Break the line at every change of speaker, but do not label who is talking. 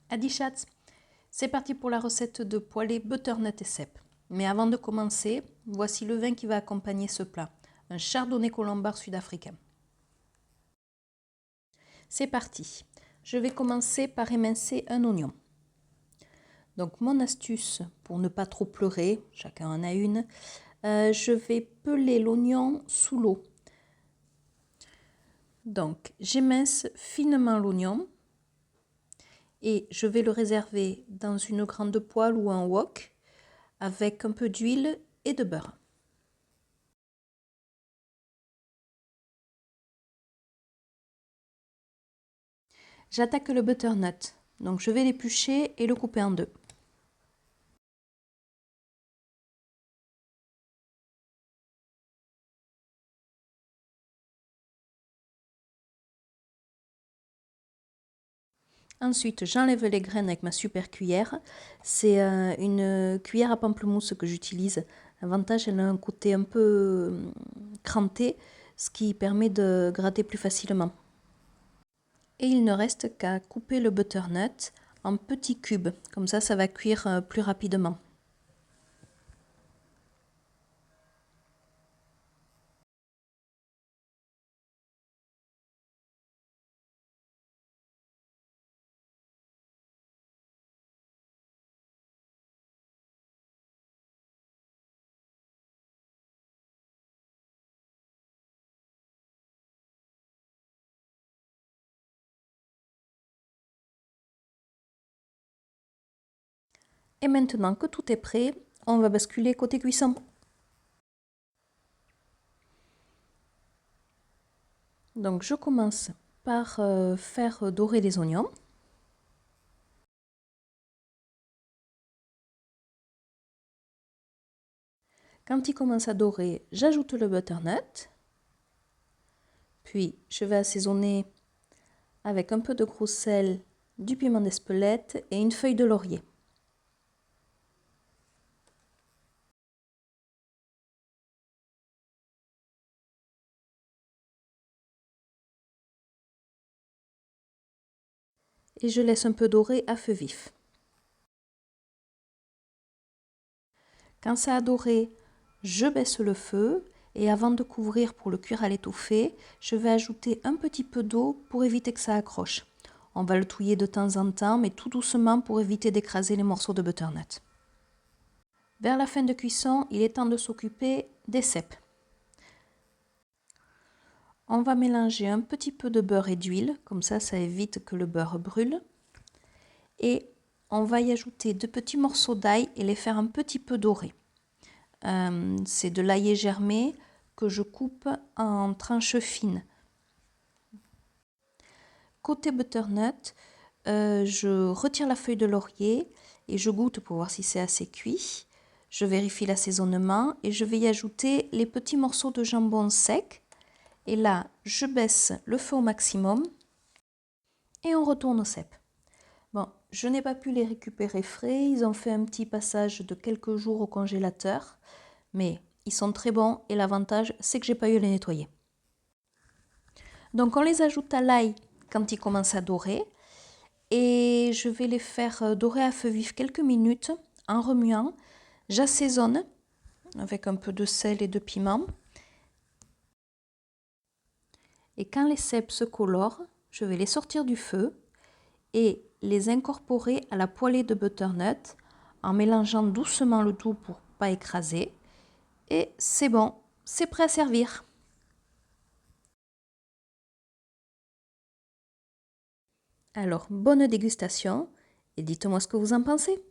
Adi Schatz, c'est parti pour la recette de poêlée butternut et cèpe. Mais avant de commencer, voici le vin qui va accompagner ce plat, un chardonnay colombard sud-africain. C'est parti, je vais commencer par émincer un oignon. Donc mon astuce pour ne pas trop pleurer, chacun en a une, je vais peler l'oignon sous l'eau. Donc j'émince finement l'oignon et je vais le réserver dans une grande poêle ou un wok avec un peu d'huile et de beurre. J'attaque le butternut, donc je vais l'éplucher et le couper en deux. Ensuite, j'enlève les graines avec ma super cuillère. C'est une cuillère à pamplemousse que j'utilise. L'avantage, elle a un côté un peu cranté, ce qui permet de gratter plus facilement. Et il ne reste qu'à couper le butternut en petits cubes. Comme ça va cuire plus rapidement. Et maintenant que tout est prêt, on va basculer côté cuisson. Donc je commence par faire dorer les oignons. Quand il commence à dorer, j'ajoute le butternut. Puis je vais assaisonner avec un peu de gros sel, du piment d'Espelette et une feuille de laurier. Et je laisse un peu dorer à feu vif. Quand ça a doré, je baisse le feu et avant de couvrir pour le cuire à l'étouffée, je vais ajouter un petit peu d'eau pour éviter que ça accroche. On va le touiller de temps en temps, mais tout doucement pour éviter d'écraser les morceaux de butternut. Vers la fin de cuisson, il est temps de s'occuper des cèpes. On va mélanger un petit peu de beurre et d'huile, comme ça évite que le beurre brûle. Et on va y ajouter 2 petits morceaux d'ail et les faire un petit peu dorer. C'est de l'ail germé que je coupe en tranches fines. Côté butternut, je retire la feuille de laurier et je goûte pour voir si c'est assez cuit. Je vérifie l'assaisonnement et je vais y ajouter les petits morceaux de jambon sec. Et là, je baisse le feu au maximum et on retourne aux cèpes. Bon, je n'ai pas pu les récupérer frais, ils ont fait un petit passage de quelques jours au congélateur, mais ils sont très bons et l'avantage, c'est que j'ai pas eu à les nettoyer. Donc on les ajoute à l'ail quand ils commencent à dorer et je vais les faire dorer à feu vif quelques minutes en remuant. J'assaisonne avec un peu de sel et de piment. Et quand les cèpes se colorent, je vais les sortir du feu et les incorporer à la poêlée de butternut en mélangeant doucement le tout pour ne pas écraser. Et c'est bon, c'est prêt à servir. Alors, bonne dégustation et dites-moi ce que vous en pensez.